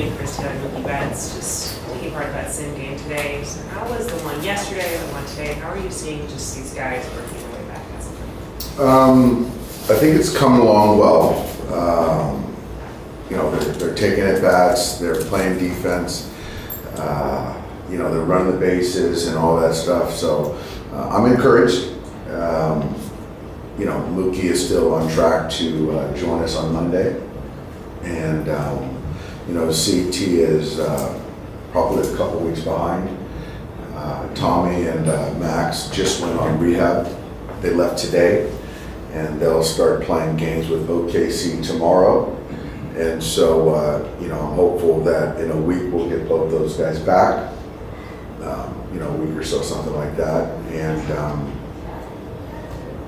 and Christie and Mookie Betts just taking part of that sim game today. So how was the one yesterday and the one today? How are you seeing just these guys working their way back as a team? I think it's come along well. They're taking at bats, they're playing defense, they're running the bases and all that stuff. So I'm encouraged. Mookie is still on track to join us on Monday. And, CT is probably a couple weeks behind. Tommy and Max just went on rehab. They left today, and they'll start playing games with OKC tomorrow. And so, I'm hopeful that in a week we'll get both those guys back, a week or so, something like that. And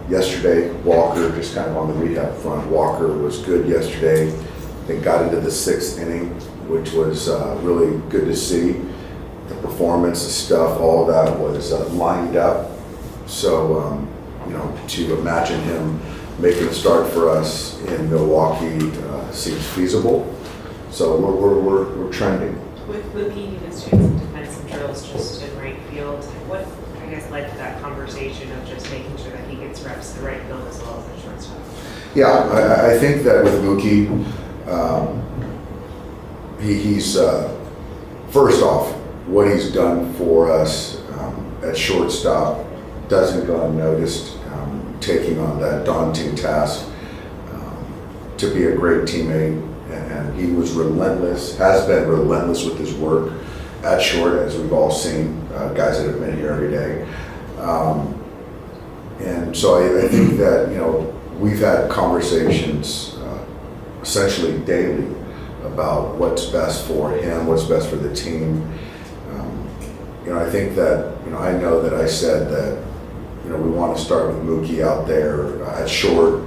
yesterday, Walker, just kind of on the rehab front, Walker was good yesterday. They got into the 6th inning, which was really good to see. The performance, the stuff, all of that was lined up. So, to imagine him making a start for us in Milwaukee seems feasible. So we're trending. With Mookie, he was doing some defensive drills just in right field. What, I guess, led to that conversation of just making sure that he gets reps to the right field as well as the shortstop? Yeah, I think that with Mookie, he's first off, what he's done for us at shortstop doesn't go unnoticed. Taking on that daunting task to be a great teammate, and he was relentless, has been relentless with his work at short, as we've all seen, guys that have been here every day. And so I think that, we've had conversations essentially daily about what's best for him, what's best for the team. I think that, I know that I said that, we want to start with Mookie out there at short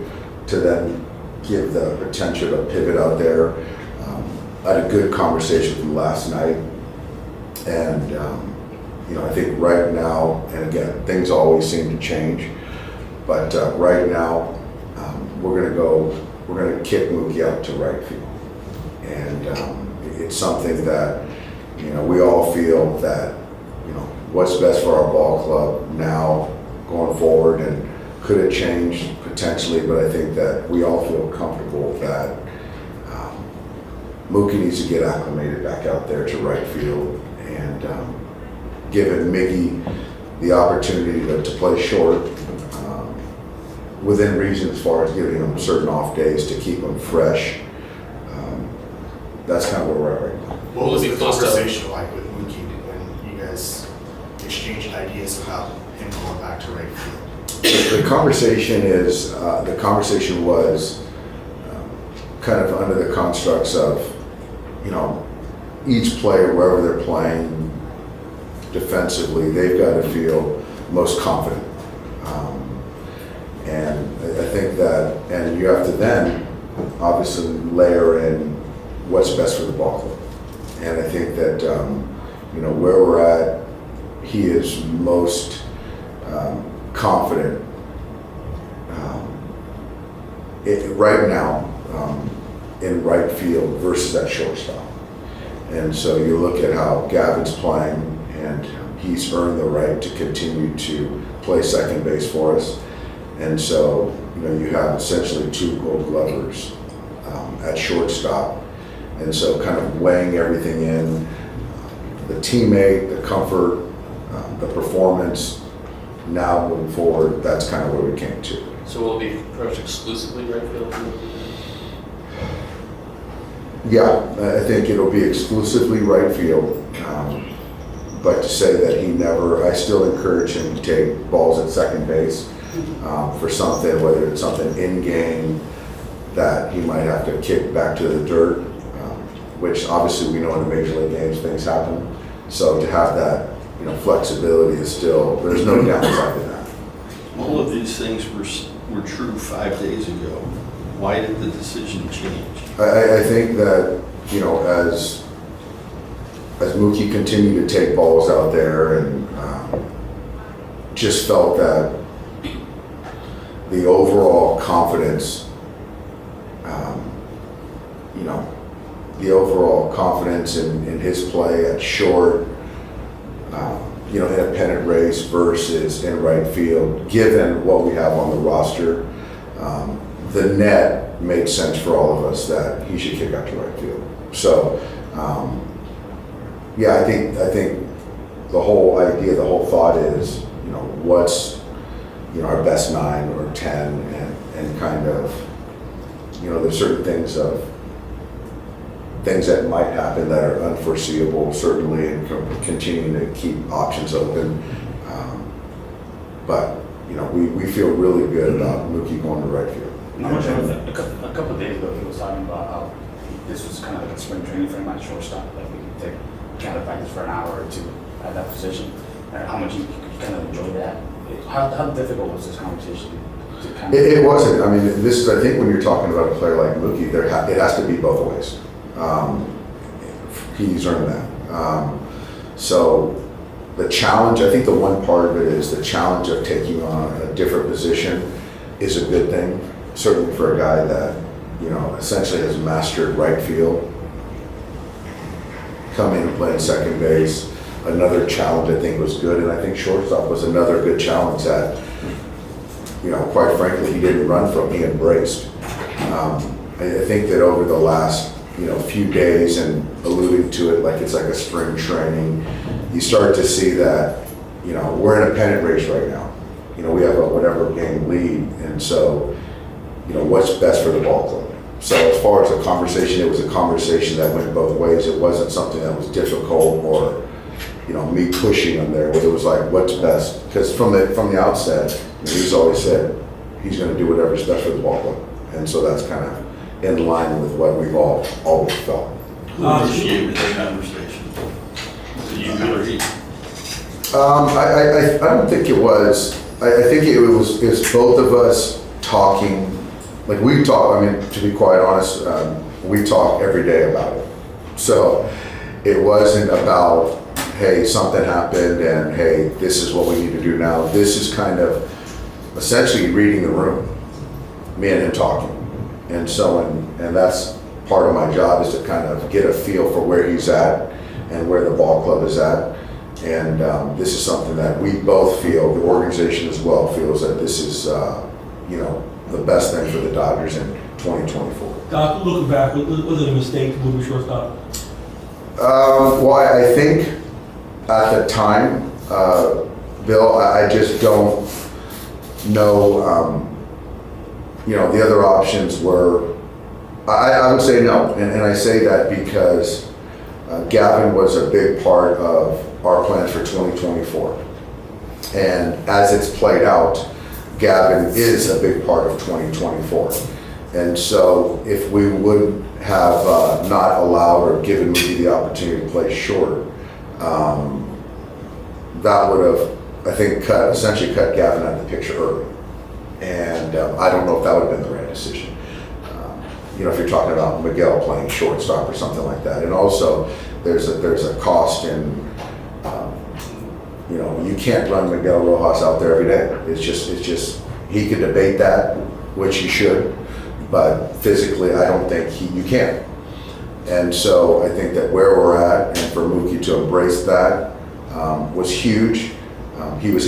to then give the potential to pivot out there. I had a good conversation with him last night. And, I think right now, and again, things always seem to change, but right now, we're going to kick Mookie out to right field. And it's something that, we all feel that, what's best for our ball club now going forward, and could it change potentially, but I think that we all feel comfortable that Mookie needs to get acclimated back out there to right field, and giving Miggy the opportunity to play short within reason as far as giving him certain off days to keep him fresh. That's kind of where we're at right now. What was the conversation like with Mookie when you guys exchanged ideas about him going back to right field? The conversation was kind of under the constructs of, each player, wherever they're playing defensively, they've got to feel most confident. And I think that, and you have to then obviously layer in what's best for the ball club. And I think that, where we're at, he is most confident right now in right field versus at shortstop. And so you look at how Gavin's playing, and he's earned the right to continue to play second base for us. And so, you have essentially 2 Gold Glovers at shortstop. And so kind of weighing everything in, the teammate, the comfort, the performance, now moving forward, that's kind of where we came to. So will it be approached exclusively right field? Yeah, I think it'll be exclusively right field. But to say that he never, I still encourage him to take balls at second base for something, whether it's something in game that he might have to kick back to the dirt, which obviously we know in the major league games things happen. So to have that, flexibility is still, there's no downside to that. All of these things were true 5 days ago. Why did the decision change? I think that, as Mookie continued to take balls out there, and just felt that the overall confidence, the overall confidence in his play at short, in a pennant race versus in right field, given what we have on the roster, the net made sense for all of us that he should kick out to right field. So, I think the whole idea, the whole thought is, what's, our best 9 or 10, and kind of, there's certain things that might happen that are unforeseeable, certainly, and continuing to keep options open. But we feel really good about Mookie going to right field. A couple of days ago, he was talking about how this was kind of like a spring training for him at shortstop. Like we could take kind of practice for an hour or 2 at that position. And how much you kind of enjoy that. How difficult was this conversation? It wasn't. I mean, this is, I think, when you're talking about a player like Mookie, it has to be both ways. He's earned that. So the challenge, I think the one part of it is the challenge of taking on a different position is a good thing, certainly for a guy that, essentially has mastered right field. Coming and playing second base, another challenge I think was good, and I think shortstop was another good challenge that, quite frankly, he didn't run from, he embraced. I think that over the last, few days, and alluding to it like it's like a spring training, you start to see that, we're in a pennant race right now. We have a whatever game lead, and so, what's best for the ball club. So as far as a conversation, it was a conversation that went both ways. It wasn't something that was difficult or, me pushing him there. It was like, what's best? Because from the outset, he's always said he's going to do whatever's best for the ball club, and so that's kind of in line with what we've all always felt. Who initiated that conversation? Was it you or he? I don't think it was. I think it was both of us talking. Like we talk. I mean, to be quite honest, we talk every day about it. So it wasn't about, hey, something happened and hey, this is what we need to do now. This is kind of essentially reading the room, me and him talking. And so, and that's part of my job, is to kind of get a feel for where he's at and where the ball club is at. And this is something that we both feel, the organization as well feels, that this is, the best thing for the Dodgers in 2024. Doc, looking back, was it a mistake to move a shortstop? Well, I think at the time, Bill, I just don't know, the other options were, I would say no. And I say that because Gavin was a big part of our plans for 2024. And as it's played out, Gavin is a big part of 2024. And so if we would have not allowed or given Mookie the opportunity to play short, that would have, I think, essentially cut Gavin out of the picture early. And I don't know if that would have been the right decision. If you're talking about Miguel playing shortstop or something like that. And also, there's a cost in, you can't run Miguel Rojas out there every day. It's just, he could debate that, which he should, but physically, I don't think you can. And so I think that where we're at, and for Mookie to embrace that, was huge. He's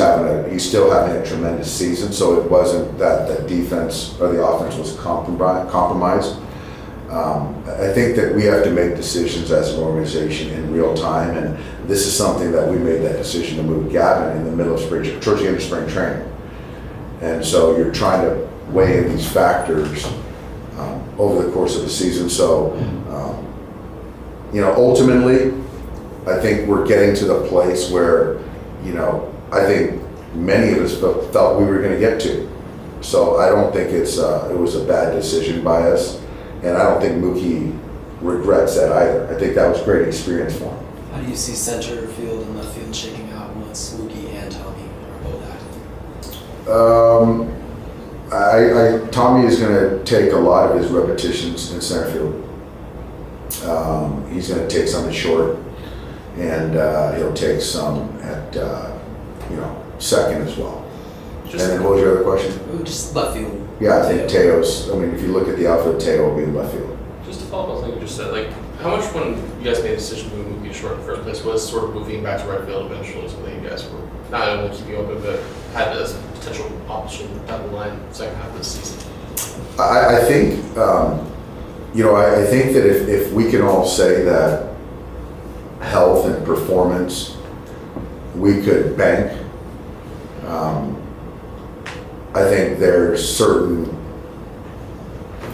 still having a tremendous season, so it wasn't that the defense or the offense was compromised. I think that we have to make decisions as an organization in real time, and this is something that we made that decision to move Gavin in the middle of towards the end of spring training. And so you're trying to weigh in these factors over the course of the season. So, ultimately, I think we're getting to the place where, I think many of us felt we were going to get to. So I don't think it was a bad decision by us, and I don't think Mookie regrets that either. I think that was a great experience for him. How do you see center field and left field shaking out once Mookie and Tommy are both active? Tommy is going to take a lot of his repetitions in center field. He's going to take some at short, and he'll take some at second as well. And then what was your other question? Just left field. Yeah, I think Teo's, if you look at the outfield, Teo will be in left field. Just to follow up on something you just said, like, How much when you guys made a decision to move Mookie to short in the first place was sort of moving back to right field eventually something you guys were not only keeping open but had as a potential option down the line second half of the season? I think, I think that if we can all say that health and performance, we could bank. I think there's certain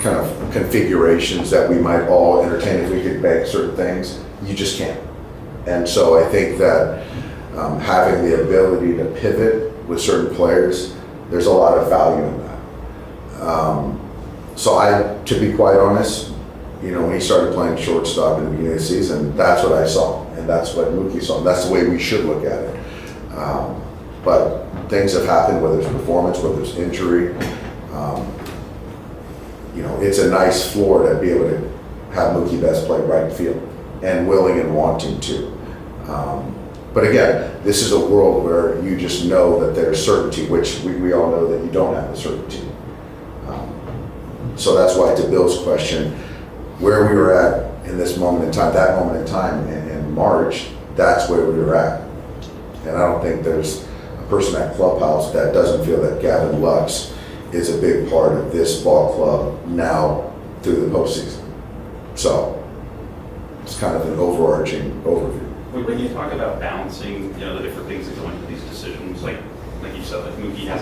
kind of configurations that we might all entertain if we could bank certain things. You just can't. And so I think that having the ability to pivot with certain players, there's a lot of value in that. So to be quite honest, when he started playing shortstop in the beginning of the season, that's what I saw, and that's what Mookie saw. That's the way we should look at it. But things have happened, whether it's performance, whether it's injury. It's a nice floor to be able to have Mookie Betts play right field, and willing and wanting to. But again, this is a world where you just know that there's certainty, which we all know that you don't have the certainty. So that's why, to Bill's question, where we were at in this moment in time, that moment in time in March, that's where we were at. And I don't think there's a person at Clubhouse that doesn't feel that Gavin Lux is a big part of this ball club now through the postseason. So it's kind of an overarching overview. When you talk about balancing, the different things that go into these decisions, like you said, like Mookie there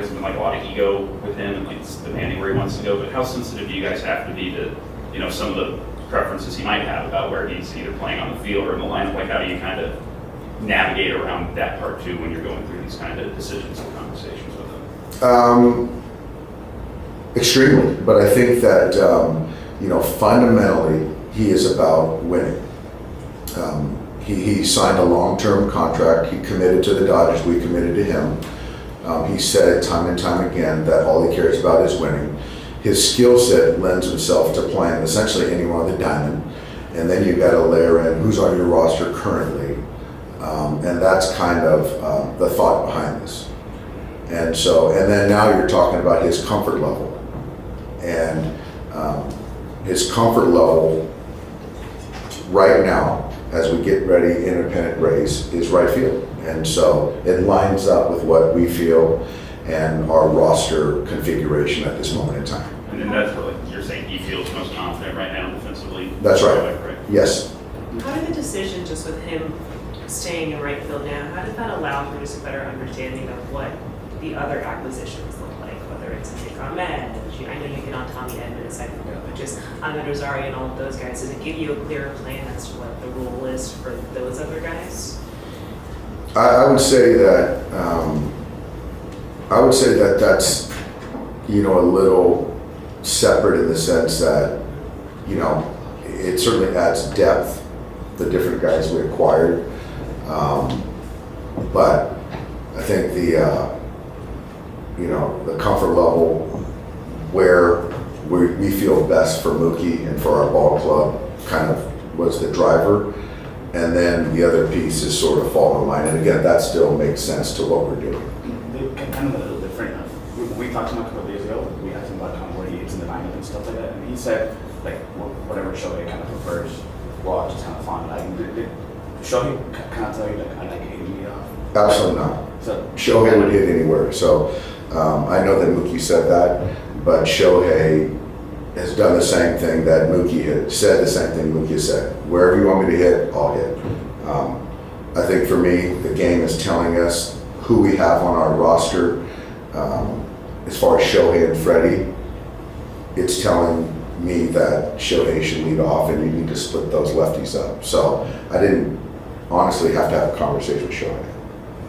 hasn't been like a lot of ego with him and like it's demanding where he wants to go, but how sensitive do you guys have to be to, some of the preferences he might have about where he's either playing on the field or in the lineup? Like, how do you kind of navigate around that part too when you're going through these kind of decisions and conversations with him? Extremely, but I think that, fundamentally, he is about winning. He signed a long-term contract. He committed to the Dodgers. We committed to him. He said it time and time again that all he cares about is winning. His skill set lends himself to playing essentially anywhere on the diamond. And then you've got to layer in who's on your roster currently. And that's kind of the thought behind this. And then now you're talking about his comfort level. And his comfort level right now, as we get ready, independent race, is right field. And so it lines up with what we feel and our roster configuration at this moment in time. And then that's what you're saying he feels most confident right now defensively? That's right. Yes. How did the decision just with him staying in right field now, how did that allow for just a better understanding of what the other acquisitions look like, whether it's Ahmed, I know you hit on Tommy Edman a second ago, but just Ahmed Rosario and all of those guys, does it give you a clearer plan as to what the role is for those other guys? I would say that that's a little separate in the sense that it certainly adds depth, the different guys we acquired, but I think the comfort level where we feel best for Mookie and for our ball club kind of was the driver. And then the other piece is sort of fall in line. And again, that still makes sense to what we're doing. They're kind of a little different. We talked to him a couple of days ago. We asked him about kind of where he is in the lineup and stuff like that. And he said, like, whatever Shohei kind of prefers, well, just kind of fun. Like, did Shohei kind of tell you, like, I like hitting me off? Absolutely not. So, Shohei would hit anywhere. So I know that Mookie said that, but Shohei has done the same thing that Mookie had said, the same thing Mookie said. Wherever you want me to hit, I'll hit. I think for me, the game is telling us who we have on our roster. As far as Shohei and Freddie, it's telling me that Shohei should lead off and you need to split those lefties up. So I didn't honestly have to have a conversation with Shohei.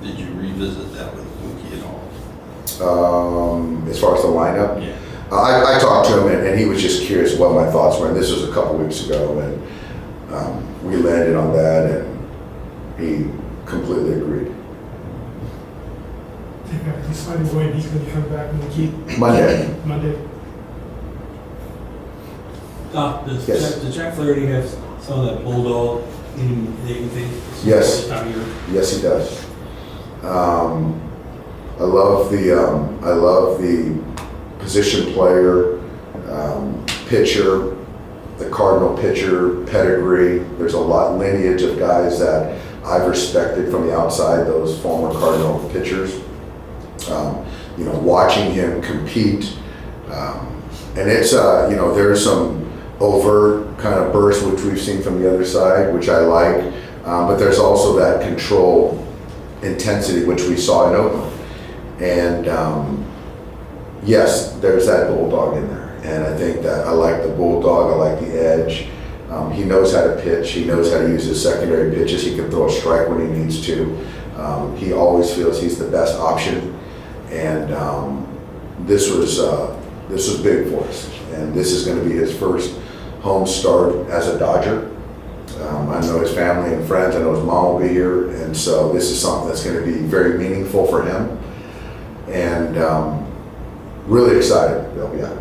Did you revisit that with Mookie at all? As far as the lineup? Yeah. I talked to him and he was just curious what my thoughts were, and this was a couple weeks ago, and we landed on that and he completely agreed. He's finding when he's going to be coming back Mookie. Monday. Does Jack Flaherty have some of that bulldog in anything? Yes. Yes, he does. I love the position player, pitcher, the Cardinal pitcher pedigree. There's a lot lineage of guys that I've respected from the outside, those former Cardinal pitchers. You know, watching him compete, and it's you know, there's some overt kind of bursts which we've seen from the other side, which I like, but there's also that control intensity which we saw in Oakland, and yes, there's that bulldog in there, and I think that I like the bulldog, I like the edge. He knows how to pitch, he knows how to use his secondary pitches, he can throw a strike when he needs to. He always feels he's the best option, and this was big for us, and this is going to be his first home start as a Dodger. I know his family and friends, I know his mom will be here, and so this is something that's going to be very meaningful for him, and really excited. Yeah.